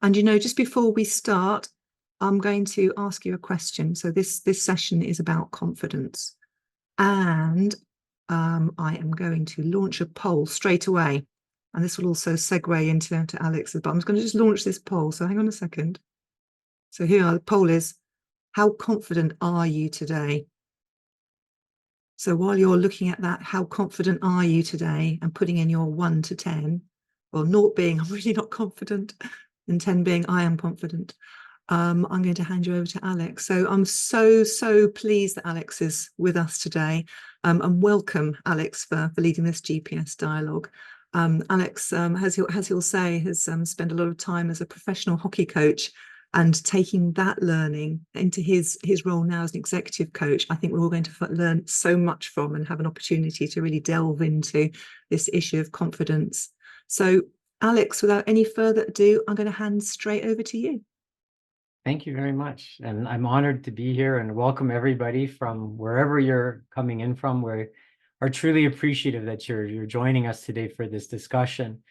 And, you know, just before we start, I'm going to ask you a question. So this session is about confidence. And I am going to launch a poll straight away. And this will also segue into Alex's, but I'm just going to just launch this poll. So hang on a second. So here the poll is, how confident are you today? So while you're looking at that, how confident are you today, and putting in your 1 to 10, well, 0 being I'm really not confident, and 10 being I am confident. I'm going to hand you over to Alex. So I'm so pleased that Alex is with us today, and welcome, Alex, for leading this GPS dialogue. Alex, as he'll say, has spent a lot of time as a professional hockey coach, and taking that learning into his role now as an executive coach. I think we're all going to learn so much from and have an opportunity to really delve into this issue of confidence. So, Alex, without any further ado, I'm going to hand straight over to you. Thank you very much. And I'm honored to be here and welcome everybody from wherever you're coming in from. We are truly appreciative that you're joining us today for this discussion.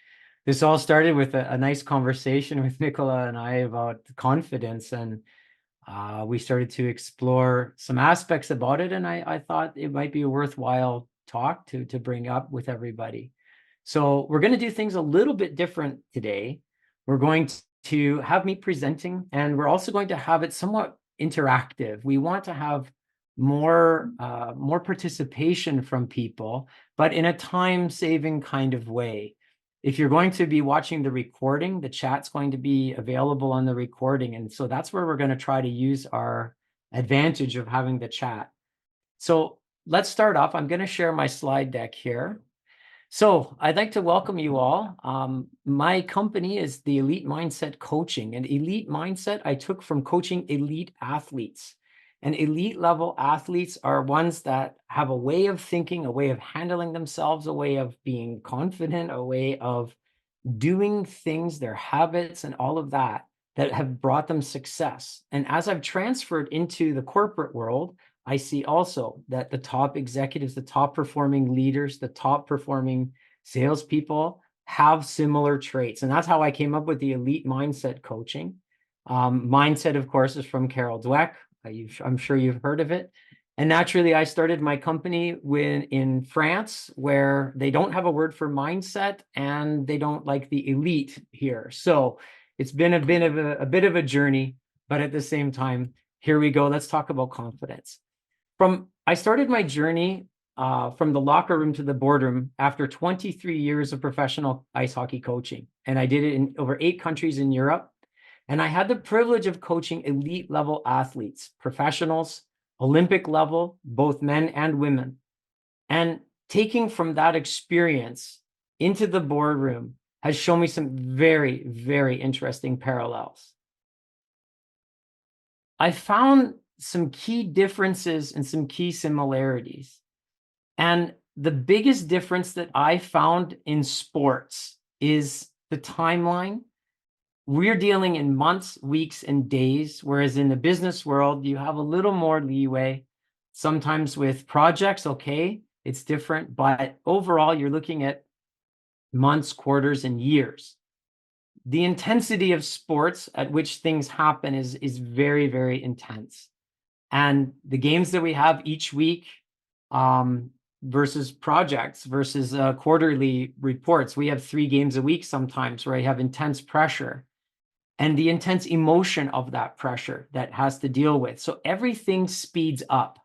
This all started with a nice conversation with Nicola and I about confidence, and we started to explore some aspects about it, and I thought it might be a worthwhile talk to bring up with everybody. So we're going to do things a little bit different today. We're going to have me presenting, and we're also going to have it somewhat interactive. We want to have more participation from people, but in a time-saving kind of way. If you're going to be watching the recording, the chat's going to be available on the recording. And so that's where we're going to try to use our advantage of having the chat. So let's start off. I'm going to share my slide deck here. So I'd like to welcome you all. My company is the Elite Mindset Coaching, and Elite Mindset I took from coaching elite athletes. And elite level athletes are ones that have a way of thinking, a way of handling themselves, a way of being confident, a way of doing things, their habits and all of that, that have brought them success. And as I've transferred into the corporate world, I see also that the top executives, the top performing leaders, the top performing salespeople have similar traits. And that's how I came up with the Elite Mindset Coaching. Mindset, of course, is from Carol Dweck. I'm sure you've heard of it. And naturally, I started my company in France, where they don't have a word for mindset, and they don't like the elite here. So it's been a bit of a journey, but at the same time, here we go. Let's talk about confidence. I started my journey from the locker room to the boardroom after 23 years of professional ice hockey coaching. And I did it in over 8 countries in Europe. And I had the privilege of coaching elite level athletes, professionals, Olympic level, both men and women. And taking from that experience into the boardroom has shown me some very, very interesting parallels. I found some key differences and some key similarities. And the biggest difference that I found in sports is the timeline. We're dealing in months, weeks, and days, whereas in the business world, you have a little more leeway. Sometimes with projects, okay, it's different, but overall, you're looking at months, quarters, and years. The intensity of sports at which things happen is very, very intense. And the games that we have each week versus projects versus quarterly reports, we have 3 games a week sometimes where I have intense pressure and the intense emotion of that pressure that has to deal with. So everything speeds up.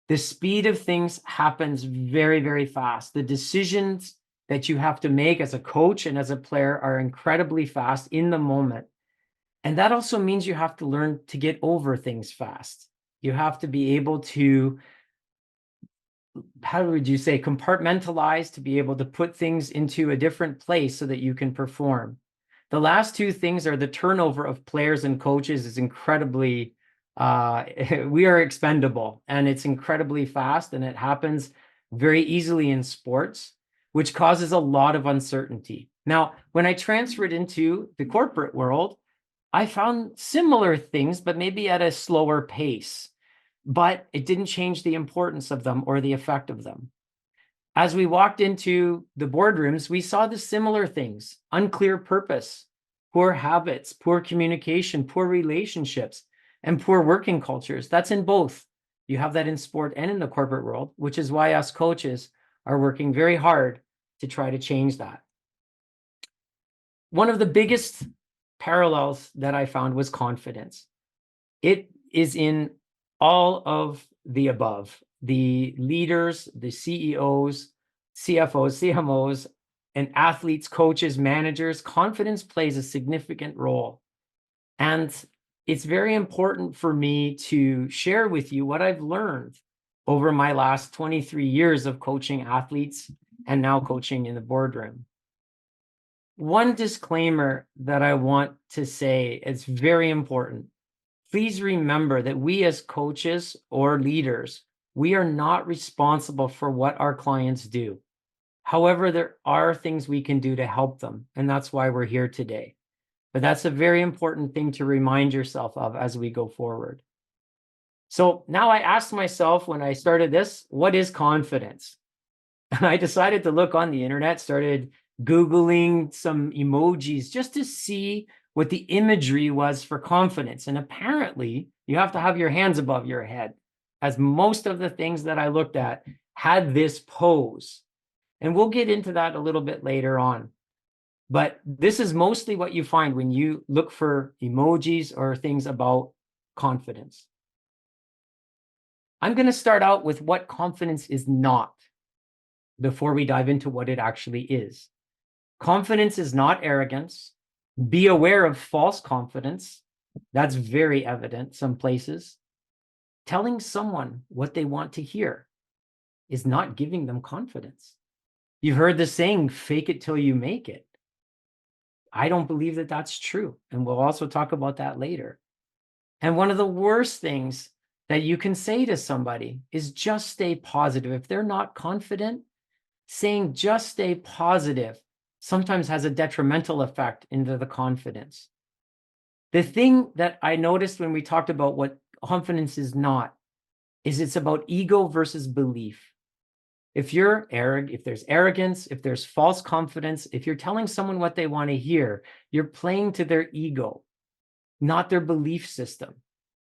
The speed of things happens very, very fast. The decisions that you have to make as a coach and as a player are incredibly fast in the moment. And that also means you have to learn to get over things fast. You have to be able to, how would you say, compartmentalize, to be able to put things into a different place so that you can perform. The last 2 things are the turnover of players and coaches is incredibly, we are expendable, and it's incredibly fast, and it happens very easily in sports, which causes a lot of uncertainty. Now, when I transferred into the corporate world, I found similar things, but maybe at a slower pace, but it didn't change the importance of them or the effect of them. As we walked into the boardrooms, we saw the similar things: unclear purpose, poor habits, poor communication, poor relationships, and poor working cultures. That's in both. You have that in sport and in the corporate world, which is why us coaches are working very hard to try to change that. One of the biggest parallels that I found was confidence. It is in all of the above. The leaders, the CEOs, CFOs, CMOs, and athletes, coaches, managers, confidence plays a significant role. And it's very important for me to share with you what I've learned over my last 23 years of coaching athletes and now coaching in the boardroom. One disclaimer that I want to say is very important. Please remember that we as coaches or leaders, we are not responsible for what our clients do. However, there are things we can do to help them, and that's why we're here today. But that's a very important thing to remind yourself of as we go forward. So now I asked myself when I started this, what is confidence? And I decided to look on the internet, started Googling some emojis just to see what the imagery was for confidence. And apparently you have to have your hands above your head, as most of the things that I looked at had this pose. And we'll get into that a little bit later on. But this is mostly what you find when you look for emojis or things about confidence. I'm going to start out with what confidence is not before we dive into what it actually is. Confidence is not arrogance. Be aware of false confidence. That's very evident some places. Telling someone what they want to hear is not giving them confidence. You've heard the saying, fake it till you make it. I don't believe that that's true. And we'll also talk about that later. And one of the worst things that you can say to somebody is just stay positive. If they're not confident, saying just stay positive sometimes has a detrimental effect into the confidence. The thing that I noticed when we talked about what confidence is not, is it's about ego versus belief. If you're arrogant, if there's arrogance, if there's false confidence, if you're telling someone what they want to hear, you're playing to their ego, not their belief system.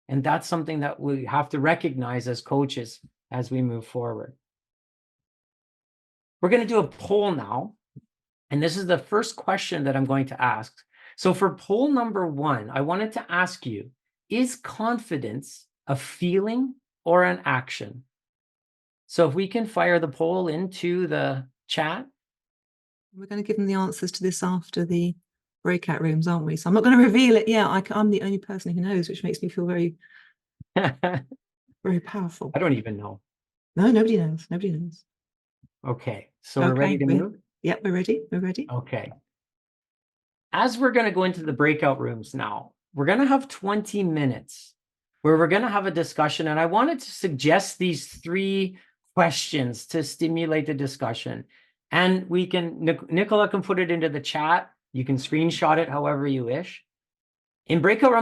And that's something that we have to recognize as coaches as we move forward. We're going to do a poll now. And this is the first question that I'm going to ask. So for poll number 1, I wanted to ask you, is confidence a feeling or an action? So if we can fire the poll into the chat. We're going to give them the answers to this after the breakout rooms, aren't we? So I'm not going to reveal it yet. I'm the only person who knows, which makes me feel very, very powerful. I don't even know. No, nobody knows. Nobody knows. Okay, so we're ready to move? Yep, we're ready. We're ready. Okay. As we're going to go into the breakout rooms now, we're going to have 20 minutes where we're going to have a discussion. And I wanted to suggest these 3 questions to stimulate the discussion. And we can, Nicola can put it into the chat. You can screenshot it however you wish. In breakout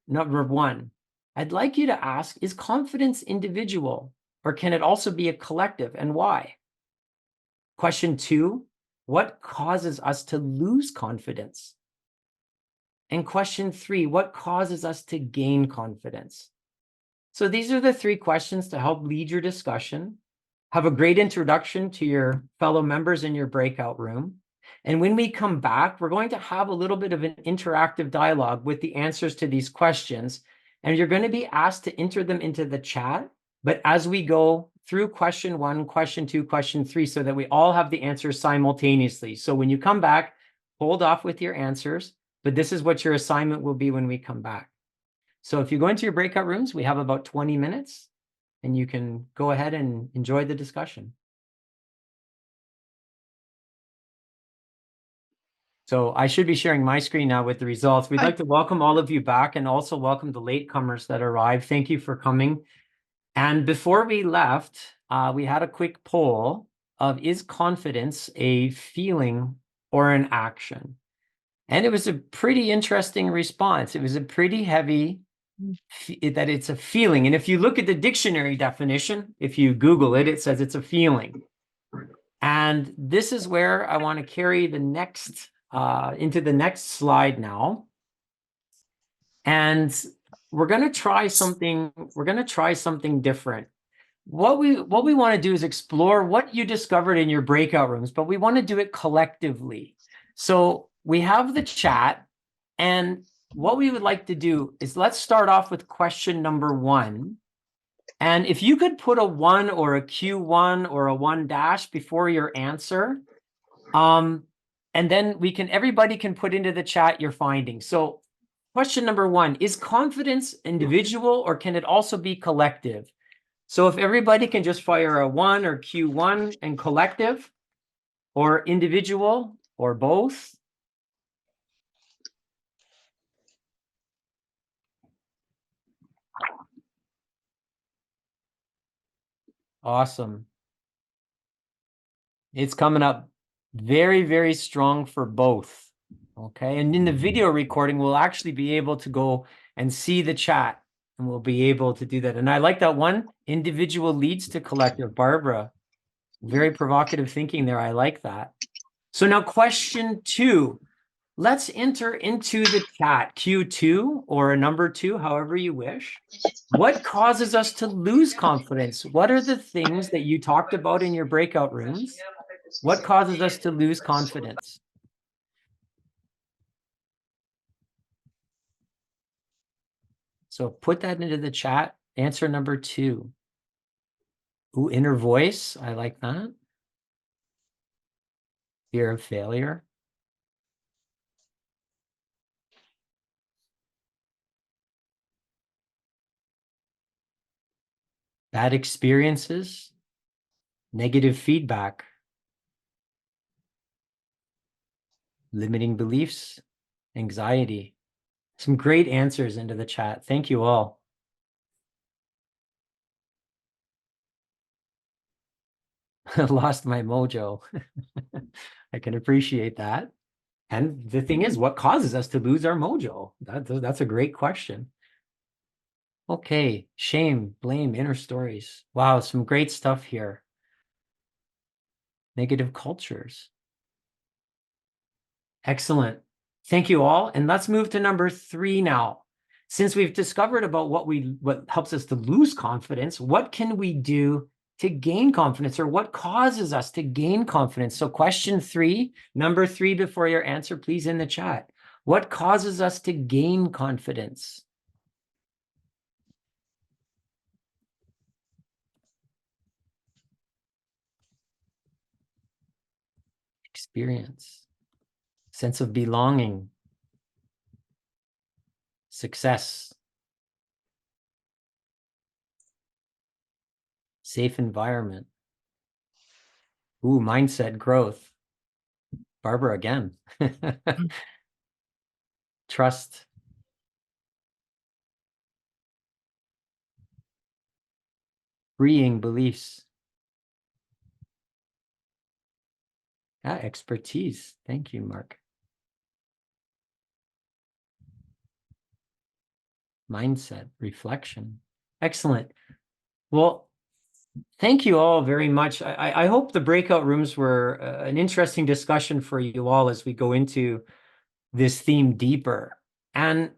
number 1, I'd like you to ask, is confidence individual or can it also be a collective, and why? Question 2, what causes us to lose confidence? And question 3, what causes us to gain confidence? So these are the 3 questions to help lead your discussion. Have a great introduction to your fellow members in your breakout room. And when we come back, we're going to have a little bit of an interactive dialogue with the answers to these questions. And you're going to be asked to enter them into the chat. But as we go through question 1, question 2, question 3, so that we all have the answers simultaneously. So when you come back, hold off with your answers, but this is what your assignment will be when we come back. So if you go into your breakout rooms, we have about 20 minutes and you can go ahead and enjoy the discussion. So I should be sharing my screen now with the results. We'd like to welcome all of you back and also welcome the latecomers that arrived. Thank you for coming. And before we left, we had a quick poll of, is confidence a feeling or an action? And it was a pretty interesting response. It was a pretty heavy, that it's a feeling. And if you look at the dictionary definition, if you Google it, it says it's a feeling. And this is where I want to carry the next into the next slide now. And we're going to try something. We're going to try something different. What we want to do is explore what you discovered in your breakout rooms, but we want to do it collectively. So we have the chat, and what we would like to do is let's start off with question number 1. And if you could put a 1 or a Q1 or a 1 dash before your answer, and then everybody can put into the chat your findings. So question number 1, is confidence individual or can it also be collective? So if everybody can just fire a 1 or Q1 and collective or individual or both. Awesome. It's coming up very, very strong for both. Okay. And in the video recording, we'll actually be able to go and see the chat, and we'll be able to do that. And I like that one, individual leads to collective. Barbara, very provocative thinking there. I like that. So now question 2, let's enter into the chat, Q2 or a number 2, however you wish. What causes us to lose confidence? What are the things that you talked about in your breakout rooms? What causes us to lose confidence? So put that into the chat. Answer number 2. Ooh, inner voice. I like that. Fear of failure. Bad experiences. Negative feedback. Limiting beliefs. Anxiety. Some great answers into the chat. Thank you all. Lost my mojo. I can appreciate that. And the thing is, what causes us to lose our mojo? That's a great question. Okay, shame, blame, inner stories. Wow, some great stuff here. Negative cultures. Excellent. Thank you all. And let's move to number 3 now. Since we've discovered about what helps us to lose confidence, what can we do to gain confidence, or what causes us to gain confidence? So question 3, number 3 before your answer, please, in the chat. What causes us to gain confidence? Experience, sense of belonging, success, safe environment. Ooh, mindset growth. Barbara again. Trust. Freeing beliefs. Expertise. Thank you, Mark. Mindset, reflection. Excellent. Well, thank you all very much. I hope the breakout rooms were an interesting discussion for you all as we go into this theme deeper. And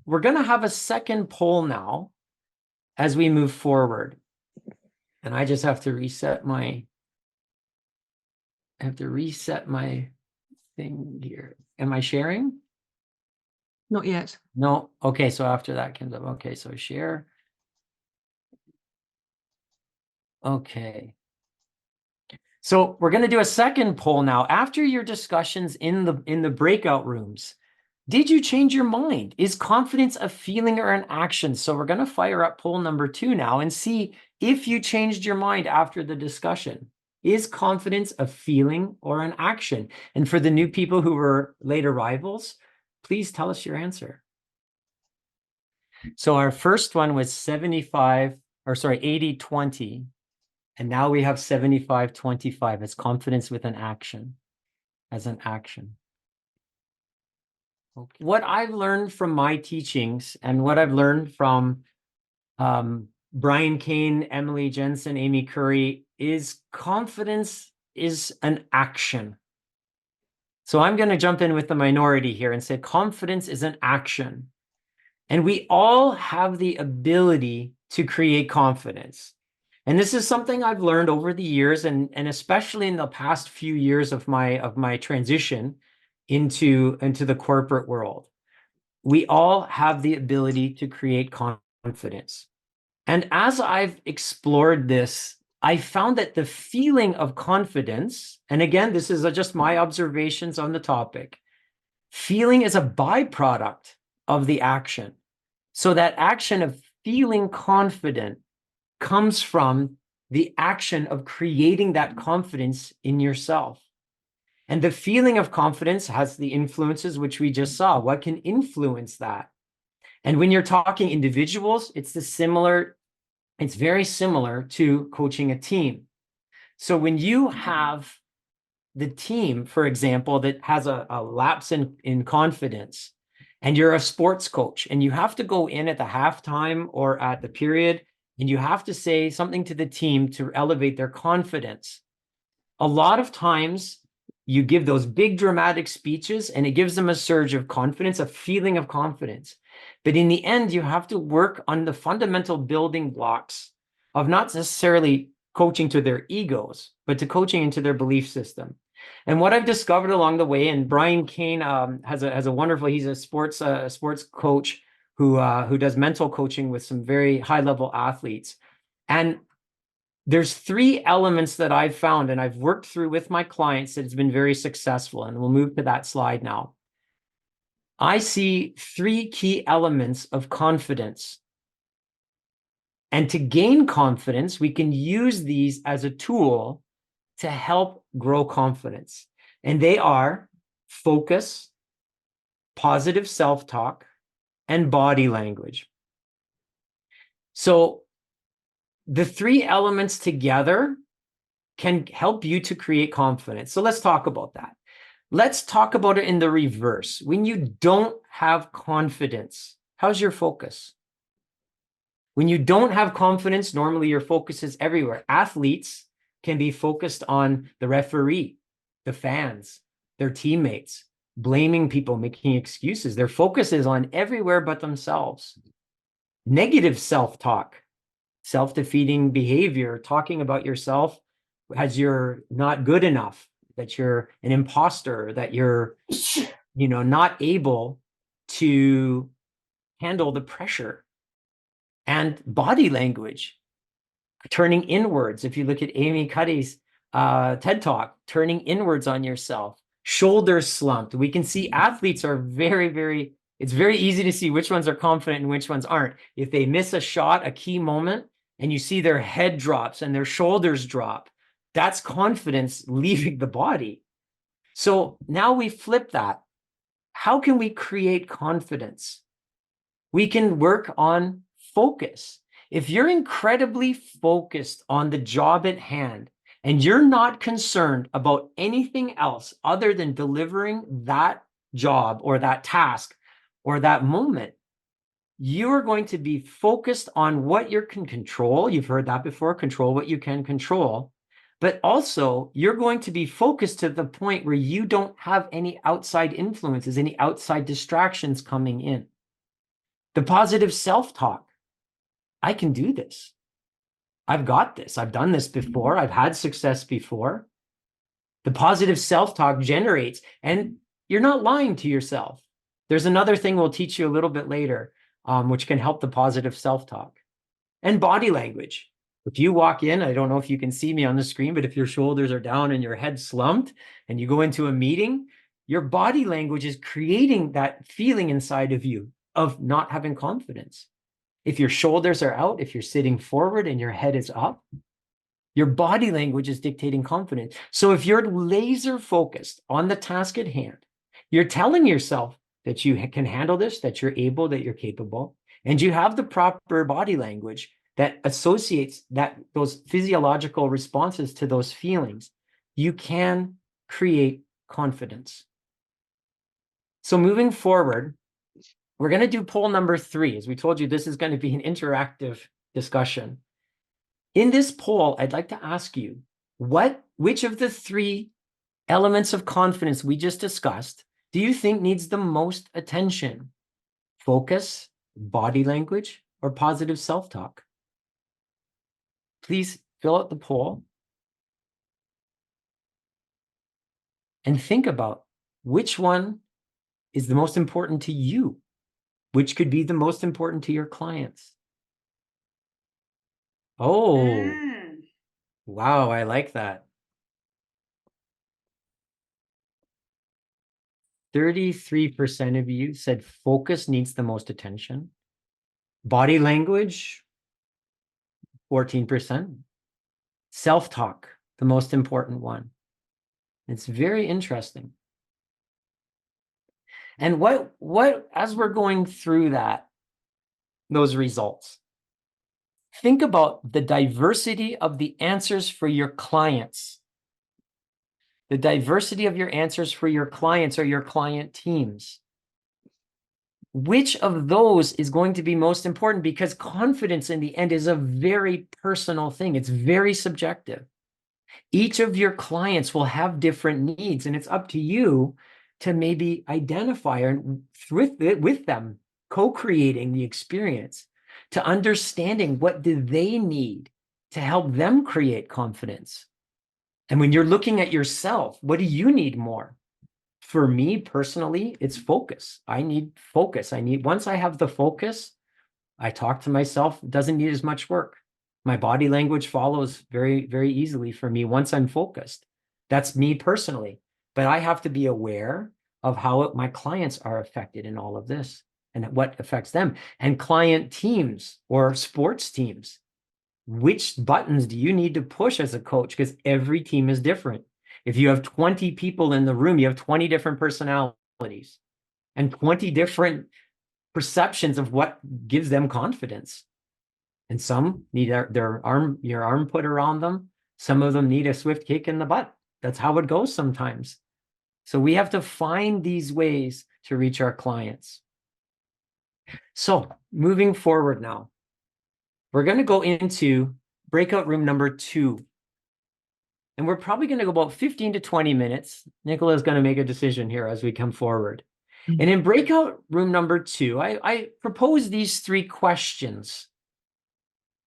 we're going to have a second poll now as we move forward. And I just have to reset my thing here. Am I sharing? Not yet. No. Okay. So after that comes up. Okay. So share. Okay. So we're going to do a second poll now. After your discussions in the breakout rooms, did you change your mind? Is confidence a feeling or an action? So we're going to fire up poll number 2 now and see if you changed your mind after the discussion. Is confidence a feeling or an action? And for the new people who were late arrivals, please tell us your answer. So our first one was 80-20. And now we have 75-25 as confidence with an action, as an action. Okay. What I've learned from my teachings and what I've learned from Brian Kane, Emily Jensen, Amy Curry is confidence is an action. So I'm going to jump in with the minority here and say confidence is an action. And we all have the ability to create confidence. And this is something I've learned over the years, and especially in the past few years of my transition into the corporate world. We all have the ability to create confidence. And as I've explored this, I found that the feeling of confidence, and again, this is just my observations on the topic, feeling is a byproduct of the action. So that action of feeling confident comes from the action of creating that confidence in yourself. And the feeling of confidence has the influences which we just saw. What can influence that? And when you're talking individuals, it's very similar to coaching a team. So when you have the team, for example, that has a lapse in confidence, and you're a sports coach, and you have to go in at the halftime or at the period, and you have to say something to the team to elevate their confidence. A lot of times you give those big dramatic speeches and it gives them a surge of confidence, a feeling of confidence. But in the end, you have to work on the fundamental building blocks of not necessarily coaching to their egos, but to coaching into their belief system. And what I've discovered along the way, and Brian Kane has a wonderful, he's a sports coach who does mental coaching with some very high level athletes. And there's 3 elements that I've found and I've worked through with my clients that has been very successful. And we'll move to that slide now. I see 3 key elements of confidence. And to gain confidence, we can use these as a tool to help grow confidence. And they are focus, positive self-talk, and body language. So the 3 elements together can help you to create confidence. So let's talk about that. Let's talk about it in the reverse. When you don't have confidence, how's your focus? When you don't have confidence, normally your focus is everywhere. Athletes can be focused on the referee, the fans, their teammates, blaming people, making excuses. Their focus is on everywhere but themselves. Negative self-talk, self-defeating behavior, talking about yourself as you're not good enough, that you're an imposter, that you're, not able to handle the pressure. And body language, turning inwards. If you look at Amy Cuddy's TED Talk, turning inwards on yourself, shoulders slumped. We can see athletes are it's very easy to see which ones are confident and which ones aren't. If they miss a shot, a key moment, and you see their head drops and their shoulders drop, that's confidence leaving the body. So now we flip that. How can we create confidence? We can work on focus. If you're incredibly focused on the job at hand and you're not concerned about anything else other than delivering that job or that task or that moment, you're going to be focused on what you can control. You've heard that before, control what you can control. But also, you're going to be focused to the point where you don't have any outside influences, any outside distractions coming in. The positive self-talk. I can do this. I've got this. I've done this before. I've had success before. The positive self-talk generates, and you're not lying to yourself. There's another thing we'll teach you a little bit later, which can help the positive self-talk. And body language. If you walk in, I don't know if you can see me on the screen, but if your shoulders are down and your head slumped and you go into a meeting, your body language is creating that feeling inside of you of not having confidence. If your shoulders are out, if you're sitting forward and your head is up, your body language is dictating confidence. So if you're laser focused on the task at hand, you're telling yourself that you can handle this, that you're able, that you're capable, and you have the proper body language that associates those physiological responses to those feelings, you can create confidence. So moving forward, we're going to do poll number 3. As we told you, this is going to be an interactive discussion. In this poll, I'd like to ask you, which of the 3 elements of confidence we just discussed do you think needs the most attention? Focus, body language, or positive self-talk? Please fill out the poll and think about which one is the most important to you, which could be the most important to your clients. Oh, wow, I like that. 33% of you said focus needs the most attention. Body language, 14%. Self-talk, the most important one. It's very interesting. And what as we're going through those results, think about the diversity of the answers for your clients. The diversity of your answers for your clients or your client teams. Which of those is going to be most important? Because confidence in the end is a very personal thing. It's very subjective. Each of your clients will have different needs, and it's up to you to maybe identify and with them, co-creating the experience, to understanding what do they need to help them create confidence. And when you're looking at yourself, what do you need more? For me personally, it's focus. I need focus. Once I have the focus, I talk to myself, it doesn't need as much work. My body language follows very, very easily for me once I'm focused. That's me personally. But I have to be aware of how my clients are affected in all of this and what affects them. And client teams or sports teams, which buttons do you need to push as a coach? Because every team is different. If you have 20 people in the room, you have 20 different personalities and 20 different perceptions of what gives them confidence. And some need your arm put around them. Some of them need a swift kick in the butt. That's how it goes sometimes. So we have to find these ways to reach our clients. So moving forward now, we're going to go into breakout room number 2. And we're probably going to go about 15 to 20 minutes. Nicola is going to make a decision here as we come forward. And in breakout room number 2, I propose these 3 questions.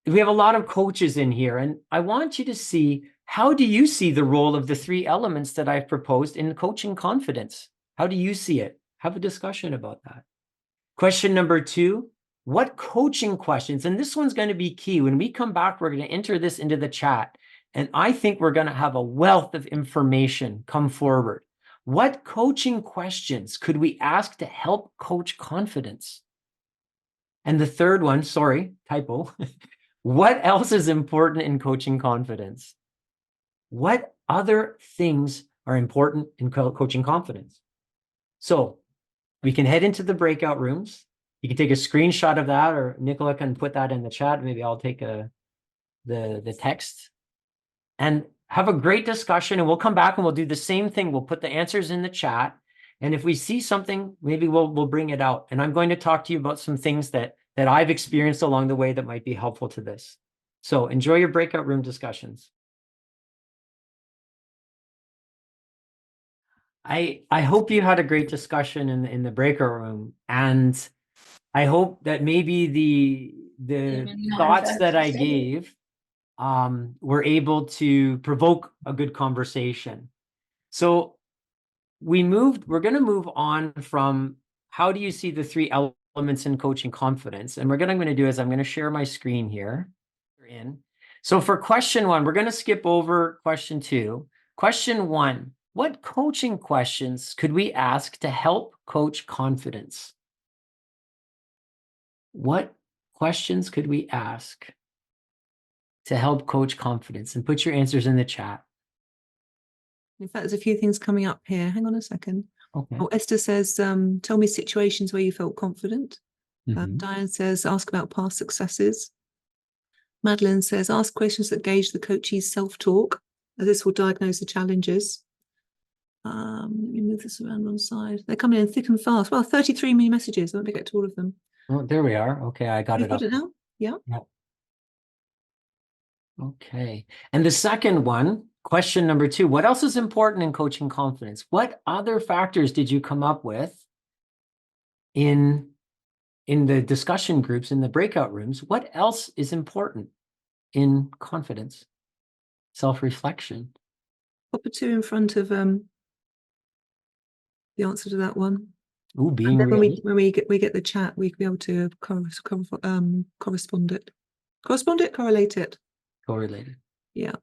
We have a lot of coaches in here, and I want you to see, how do you see the role of the 3 elements that I've proposed in coaching confidence? How do you see it? Have a discussion about that. Question number 2, what coaching questions, and this one's going to be key. When we come back, we're going to enter this into the chat, and I think we're going to have a wealth of information come forward. What coaching questions could we ask to help coach confidence? And the third one, sorry, typo. What else is important in coaching confidence? What other things are important in coaching confidence? So we can head into the breakout rooms. You can take a screenshot of that, or Nicola can put that in the chat. Maybe I'll take the text and have a great discussion, and we'll come back and we'll do the same thing. We'll put the answers in the chat. And if we see something, maybe we'll bring it out. And I'm going to talk to you about some things that I've experienced along the way that might be helpful to this. So enjoy your breakout room discussions. I hope you had a great discussion in the breakout room, and I hope that maybe the thoughts that I gave were able to provoke a good conversation. So we're going to move on from how do you see the 3 elements in coaching confidence, and what I'm going to do is I'm going to share my screen here. So for question 1, we're going to skip over question 2. Question 1, what coaching questions could we ask to help coach confidence? What questions could we ask to help coach confidence? And put your answers in the chat. In fact, there's a few things coming up here. Hang on a second. Okay. Oh, Esther says, tell me situations where you felt confident. Diane says, ask about past successes. Madeline says, ask questions that gauge the coachee's self-talk, as this will diagnose the challenges. Let me move this around one side. They're coming in thick and fast. Well, 33 new messages. I won't get to all of them. Oh, there we are. Okay, I got it up. Got it now? Yeah. Okay. And the second one, question number 2, what else is important in coaching confidence? What other factors did you come up with in the discussion groups, in the breakout rooms? What else is important in confidence? Self-reflection. Pop a 2 in front of the answer to that one. Ooh, being And then real. when we get the chat, we can be able to correspond it. Correlate it. Correlated. Yeah.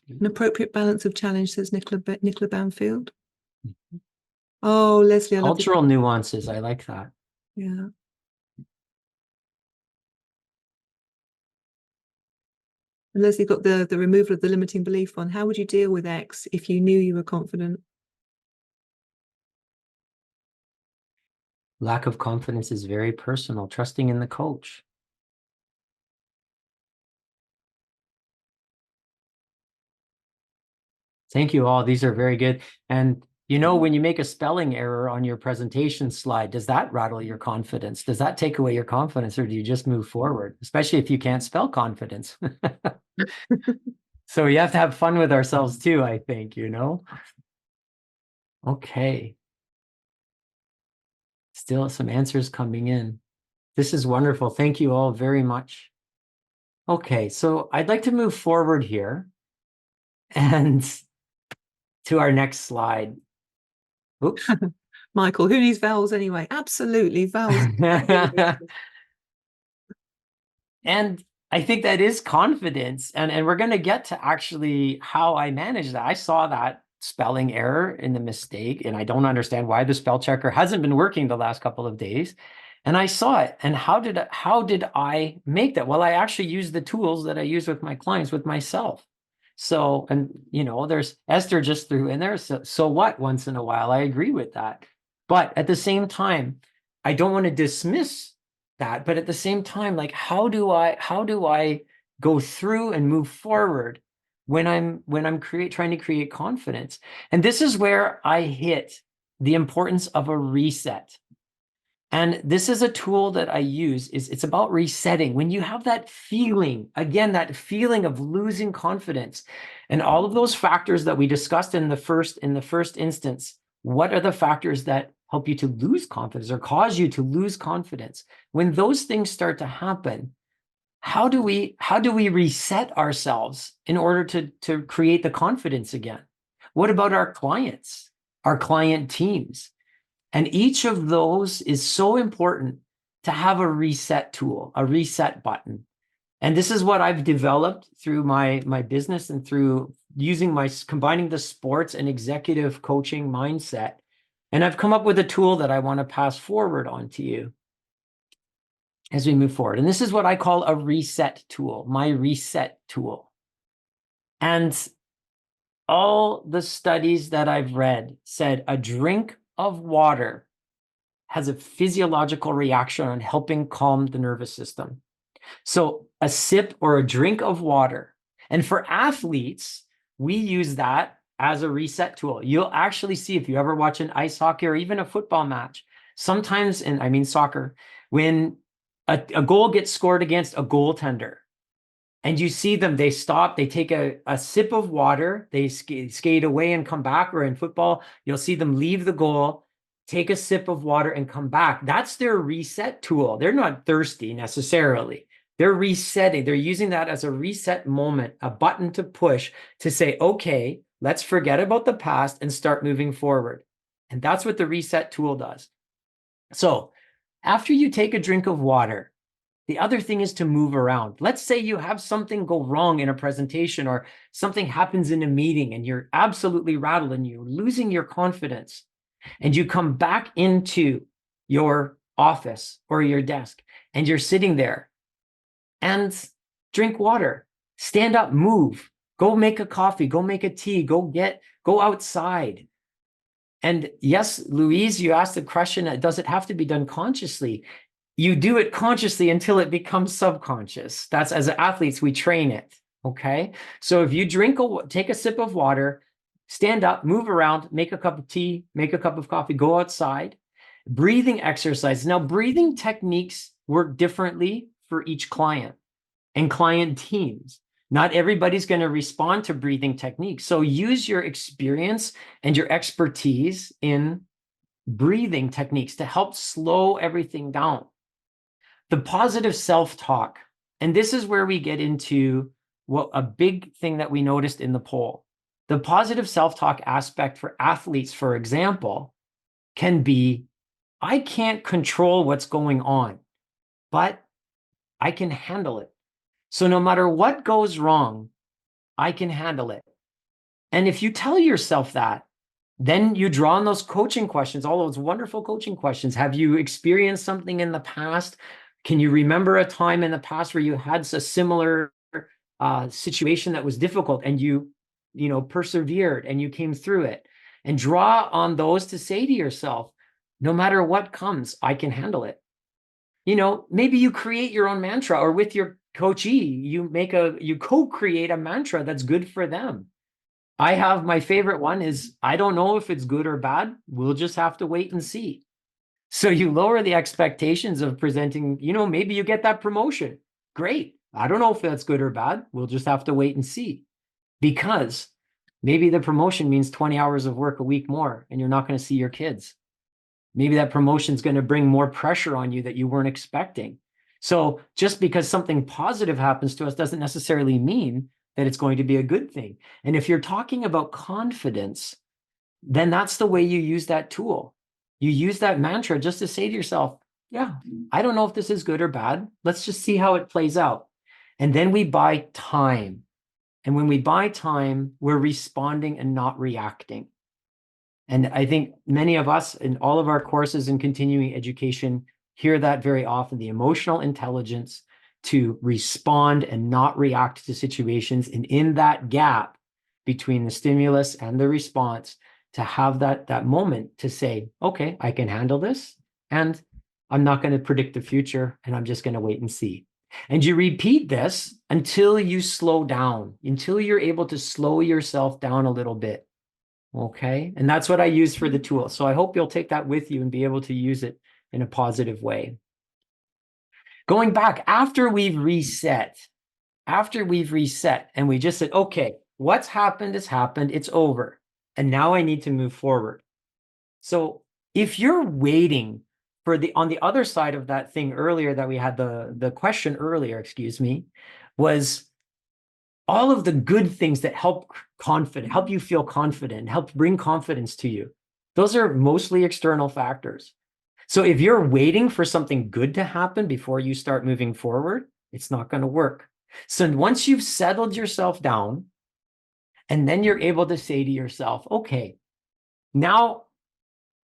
An appropriate balance of challenge, says Nicola Banfield. Mhm. Oh, Leslie, I love Cultural nuances. I like that. Yeah. And Leslie got the removal of the limiting belief one. How would you deal with X if you knew you were confident? Lack of confidence is very personal. Trusting in the coach. Thank you all. These are very good. And you know, when you make a spelling error on your presentation slide, does that rattle your confidence? Does that take away your confidence, or do you just move forward? Especially if you can't spell confidence. So we have to have fun with ourselves too, I think, you know? Okay. Still some answers coming in. This is wonderful. Thank you all very much. Okay, so I'd like to move forward here and to our next slide. Oops. Michael, who needs vowels anyway? Absolutely, vowels. And I think that is confidence. And we're going to get to actually how I manage that. I saw that spelling error in the mistake, and I don't understand why the spell checker hasn't been working the last couple of days. And I saw it. And how did I make that? Well, I actually use the tools that I use with my clients, with myself. So, and you know, there's Esther just threw in there. So what, once in a while, I agree with that. But at the same time, I don't want to dismiss that. But at the same time, like, how do I go through and move forward when I'm trying to create confidence? And this is where I hit the importance of a reset. And this is a tool that I use. It's about resetting. When you have that feeling, again, that feeling of losing confidence, and all of those factors that we discussed in the first instance, what are the factors that help you to lose confidence or cause you to lose confidence? When those things start to happen, how do we reset ourselves in order to create the confidence again? What about our clients, our client teams? And each of those is so important to have a reset tool, a reset button. And this is what I've developed through my business and through combining the sports and executive coaching mindset. And I've come up with a tool that I want to pass forward onto you as we move forward. And this is what I call a reset tool, my reset tool. And all the studies that I've read said a drink of water has a physiological reaction on helping calm the nervous system. So a sip or a drink of water. And for athletes, we use that as a reset tool. You'll actually see, if you ever watch an ice hockey or even a football match, sometimes, and I mean soccer, when a goal gets scored against a goaltender, and you see them, they stop, they take a sip of water, they skate away and come back. Or in football, you'll see them leave the goal, take a sip of water and come back. That's their reset tool. They're not thirsty necessarily. They're resetting. They're using that as a reset moment, a button to push to say, okay, let's forget about the past and start moving forward. And that's what the reset tool does. So after you take a drink of water, the other thing is to move around. Let's say you have something go wrong in a presentation, or something happens in a meeting and you're absolutely rattled and you're losing your confidence, and you come back into your office or your desk and you're sitting there, and drink water, stand up, move, go make a coffee, go make a tea, go outside. And yes, Louise, you asked the question, does it have to be done consciously? You do it consciously until it becomes subconscious. That's, as athletes, we train it. Okay. So if you take a sip of water, stand up, move around, make a cup of tea, make a cup of coffee, go outside, breathing exercise. Now, breathing techniques work differently for each client and client teams. Not everybody's going to respond to breathing techniques. So use your experience and your expertise in breathing techniques to help slow everything down. The positive self-talk. And this is where we get into what a big thing that we noticed in the poll. The positive self-talk aspect for athletes, for example, can be, I can't control what's going on, but I can handle it. So no matter what goes wrong, I can handle it. And if you tell yourself that, then you draw on those coaching questions, all those wonderful coaching questions. Have you experienced something in the past? Can you remember a time in the past where you had a similar situation that was difficult and you persevered and you came through it? And draw on those to say to yourself, no matter what comes, I can handle it. Maybe you create your own mantra, or with your coachee, you co-create a mantra that's good for them. I have my favorite one is, I don't know if it's good or bad. We'll just have to wait and see. So you lower the expectations of presenting, maybe you get that promotion. Great. I don't know if that's good or bad. We'll just have to wait and see. Because maybe the promotion means 20 hours of work a week more, and you're not going to see your kids. Maybe that promotion is going to bring more pressure on you that you weren't expecting. So just because something positive happens to us doesn't necessarily mean that it's going to be a good thing. And if you're talking about confidence, then that's the way you use that tool. You use that mantra just to say to yourself, yeah, I don't know if this is good or bad. Let's just see how it plays out. And then we buy time. And when we buy time, we're responding and not reacting. And I think many of us in all of our courses in continuing education hear that very often, the emotional intelligence to respond and not react to situations. And in that gap between the stimulus and the response, to have that moment to say, okay, I can handle this, and I'm not going to predict the future, and I'm just going to wait and see. And you repeat this until you slow down, until you're able to slow yourself down a little bit. Okay. And that's what I use for the tool. So I hope you'll take that with you and be able to use it in a positive way. Going back, after we've reset and we just said, okay, what's happened has happened, it's over. And now I need to move forward. So if you're waiting for on the other side of that thing earlier that we had, the question earlier, was all of the good things that help you feel confident, help bring confidence to you. Those are mostly external factors. So if you're waiting for something good to happen before you start moving forward, it's not going to work. So once you've settled yourself down, and then you're able to say to yourself, okay, now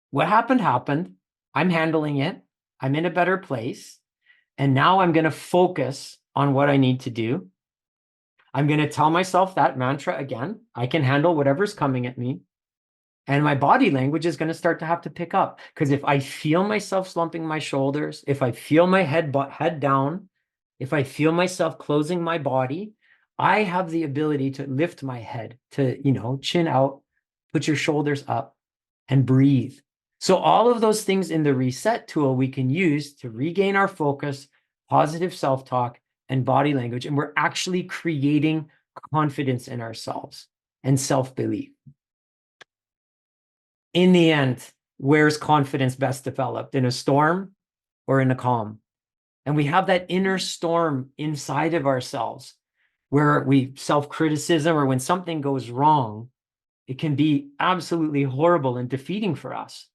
what happened. I'm handling it. I'm in a better place. And now I'm going to focus on what I need to do. I'm going to tell myself that mantra again. I can handle whatever's coming at me. And my body language is going to start to have to pick up. Because if I feel myself slumping my shoulders, if I feel my head down, if I feel myself closing my body, I have the ability to lift my head, to, chin out, put your shoulders up, and breathe. So all of those things in the reset tool we can use to regain our focus, positive self-talk, and body language. And we're actually creating confidence in ourselves and self-belief. In the end, where's confidence best developed? In a storm or in a calm? And we have that inner storm inside of ourselves where we self-criticism, or when something goes wrong, it can be absolutely horrible and defeating for us.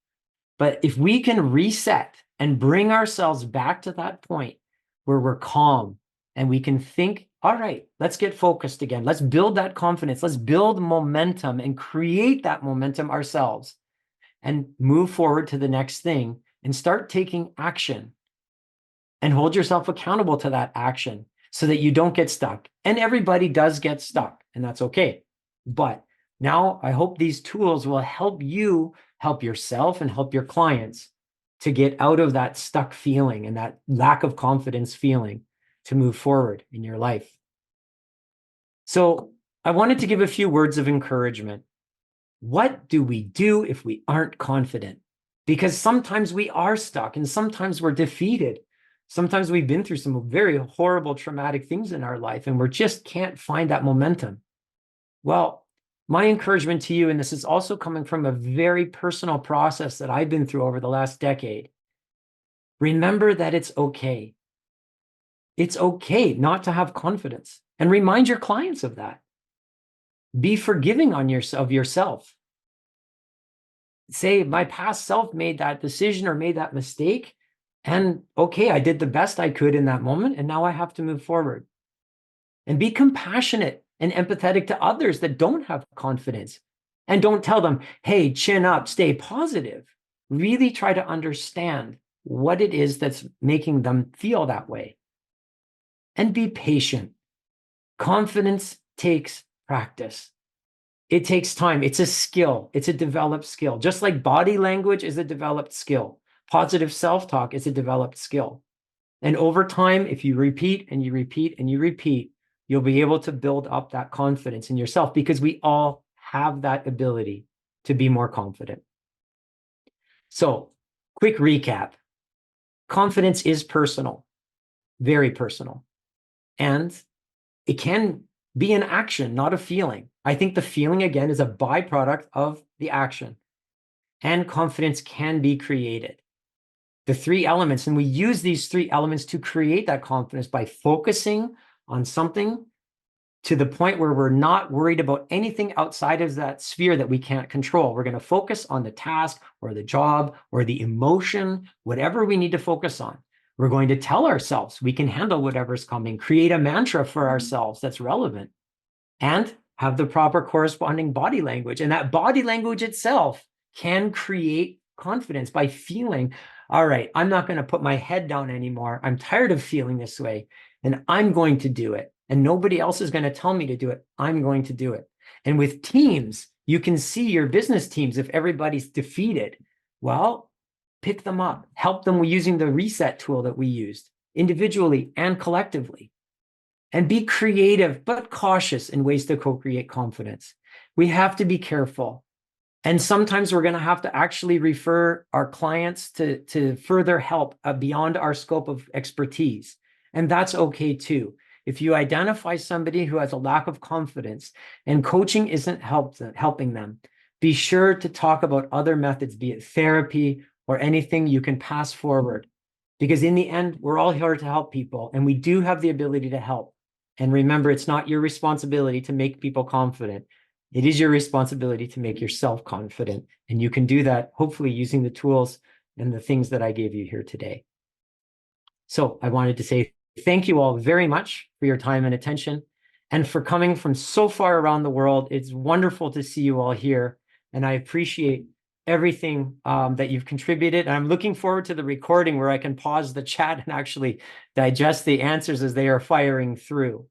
But if we can reset and bring ourselves back to that point where we're calm and we can think, all right, let's get focused again. Let's build that confidence. Let's build momentum and create that momentum ourselves and move forward to the next thing and start taking action and hold yourself accountable to that action so that you don't get stuck. And everybody does get stuck, and that's okay. But now I hope these tools will help you help yourself and help your clients to get out of that stuck feeling and that lack of confidence feeling to move forward in your life. So I wanted to give a few words of encouragement. What do we do if we aren't confident? Because sometimes we are stuck and sometimes we're defeated. Sometimes we've been through some very horrible, traumatic things in our life, and we just can't find that momentum. Well, my encouragement to you, and this is also coming from a very personal process that I've been through over the last decade, remember that it's okay. It's okay not to have confidence, and remind your clients of that. Be forgiving of yourself. Say, my past self made that decision or made that mistake, and okay, I did the best I could in that moment, and now I have to move forward. And be compassionate and empathetic to others that don't have confidence, and don't tell them, hey, chin up, stay positive. Really try to understand what it is that's making them feel that way. And be patient. Confidence takes practice. It takes time. It's a skill. It's a developed skill. Just like body language is a developed skill. Positive self-talk is a developed skill. And over time, if you repeat and you repeat and you repeat, you'll be able to build up that confidence in yourself, because we all have that ability to be more confident. So, quick recap. Confidence is personal, very personal. And it can be an action, not a feeling. I think the feeling, again, is a byproduct of the action. And confidence can be created. The three elements, and we use these three elements to create that confidence by focusing on something to the point where we're not worried about anything outside of that sphere that we can't control. We're going to focus on the task or the job or the emotion, whatever we need to focus on. We're going to tell ourselves we can handle whatever's coming, create a mantra for ourselves that's relevant, and have the proper corresponding body language. And that body language itself can create confidence by feeling, all right, I'm not going to put my head down anymore. I'm tired of feeling this way, and I'm going to do it. And nobody else is going to tell me to do it. I'm going to do it. And with teams, you can see your business teams, if everybody's defeated, well, pick them up, help them using the reset tool that we used individually and collectively. And be creative, but cautious in ways to co-create confidence. We have to be careful. And sometimes we're going to have to actually refer our clients to further help beyond our scope of expertise. And that's okay too. If you identify somebody who has a lack of confidence and coaching isn't helping them, be sure to talk about other methods, be it therapy or anything you can pass forward. Because in the end, we're all here to help people, and we do have the ability to help. And remember, it's not your responsibility to make people confident. It is your responsibility to make yourself confident. And you can do that, hopefully, using the tools and the things that I gave you here today. So I wanted to say thank you all very much for your time and attention, and for coming from so far around the world. It's wonderful to see you all here, and I appreciate everything that you've contributed. And I'm looking forward to the recording where I can pause the chat and actually digest the answers as they are firing through.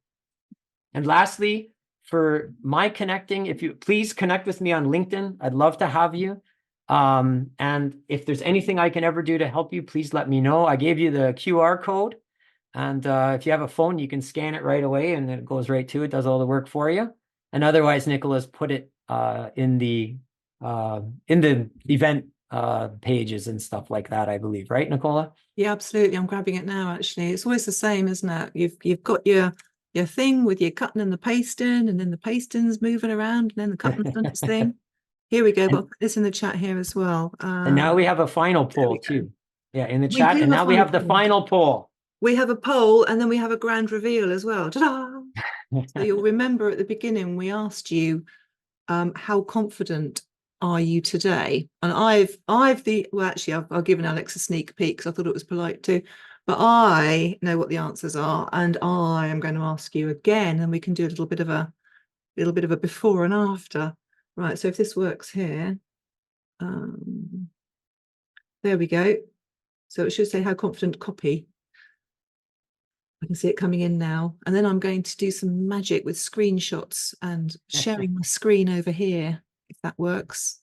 And lastly, for my connecting, if you please connect with me on LinkedIn, I'd love to have you. And if there's anything I can ever do to help you, please let me know. I gave you the QR code. And if you have a phone, you can scan it right away, and then it goes right to it, does all the work for you. And otherwise, Nicola's put it in the event pages and stuff like that, I believe, right, Nicola? Yeah, absolutely. I'm grabbing it now, actually. It's always the same, isn't it? You've got your thing with your cutting and the pasting, and then the pasting's moving around, and then the cutting and its thing. Here we go. I'll put this in the chat here as well. And now we have a final poll too. Yeah, in the We chat. do And now we have the poll. final poll. We have a poll, and then we have a grand reveal as well. Ta-da! So you'll remember at the beginning, we asked you, how confident are you today? And I've given Alex a sneak peek because I thought it was polite too, but I know what the answers are, and I am going to ask you again, and we can do a little bit of a before and after. Right, so if this works here, there we go. So it should say how confident copy. I can see it coming in now. And then I'm going to do some magic with screenshots and sharing my screen over here, if that works.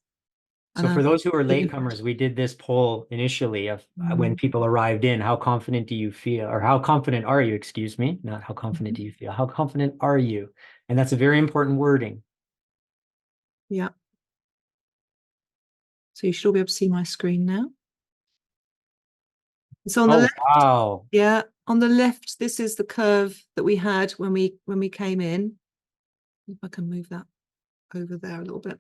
So for those who are latecomers, we did this poll initially of when people arrived in, how confident do you feel, or how confident are you, excuse me, not how confident do you feel, how confident are you? And that's a very important wording. Yeah. So you should all be able to see my screen now. So on the Oh, left, wow. yeah, on the left, this is the curve that we had when we came in. If I can move that over there a little bit.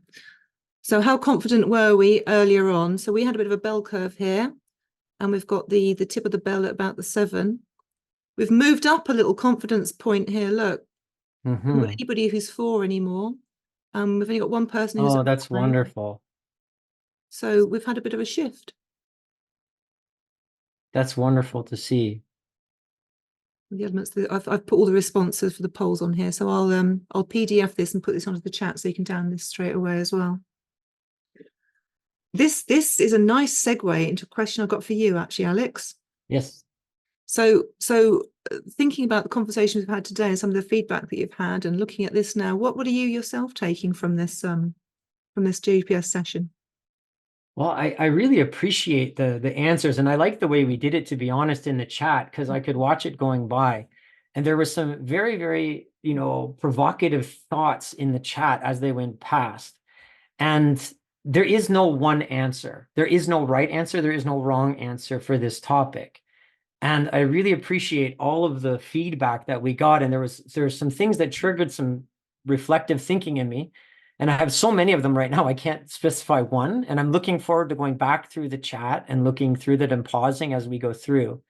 So how confident were we earlier on? So we had a bit of a bell curve here, and we've got the tip of the bell at about the 7. We've moved up a little confidence point here. Look, we haven't got anybody who's 4 anymore. We've only got one person who's Oh, at that's 5. wonderful. So we've had a bit of a shift. That's wonderful to see. The elements that I've put all the responses for the polls on here, so I'll PDF this and put this onto the chat so you can download this straight away as well. This is a nice segue into a question I've got for you, actually, Alex. Yes. So thinking about the conversations we've had today and some of the feedback that you've had, and looking at this now, what are you yourself taking from this GPS session? Well, I really appreciate the answers, and I like the way we did it, to be honest, in the chat, because I could watch it going by. And there was some very, very, provocative thoughts in the chat as they went past. And there is no one answer. There is no right answer. There is no wrong answer for this topic. And I really appreciate all of the feedback that we got. And there's some things that triggered some reflective thinking in me. And I have so many of them right now, I can't specify one. And I'm looking forward to going back through the chat and looking through that and pausing as we go through.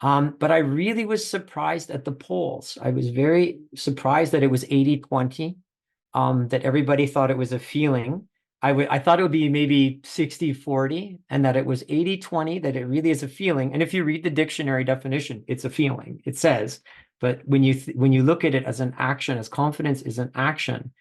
But I really was surprised at the polls. I was very surprised that it was 80-20, that everybody thought it was a feeling. I thought it would be maybe 60-40, and that it was 80-20, that it really is a feeling. And if you read the dictionary definition, it's a feeling, it says. But when you look at it as an action, as confidence is an action,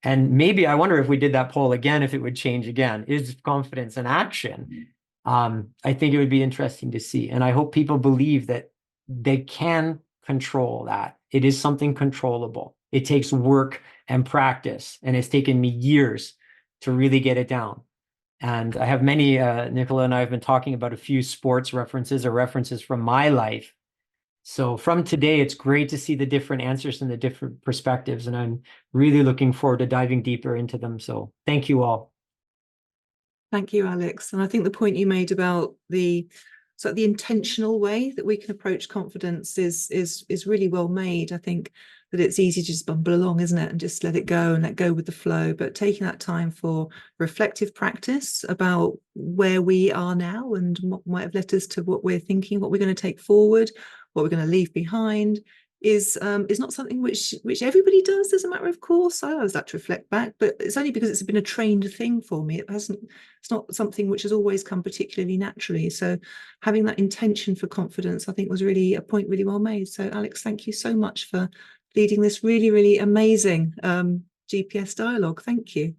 and maybe I wonder if we did that poll again, if it would change again. Is confidence an action? I think it would be interesting to see. And I hope people believe that they can control that. It is something controllable. It takes work and practice, and it's taken me years to really get it down. And I have many, Nicola and I have been talking about a few sports references or references from my life. So from today, it's great to see the different answers and the different perspectives, and I'm really looking forward to diving deeper into them. So thank you all. Thank you, Alex. And I think the point you made about the intentional way that we can approach confidence is really well made. I think that it's easy to just bumble along, isn't it, and just let it go and let go with the flow. But taking that time for reflective practice about where we are now and what might have led us to what we're thinking, what we're going to take forward, what we're going to leave behind, is not something which everybody does as a matter of course. I always like to reflect back, but it's only because it's been a trained thing for me. It's not something which has always come particularly naturally. So having that intention for confidence, I think, was really a point really well made. So Alex, thank you so much for leading this really, really amazing GPS dialogue. Thank you.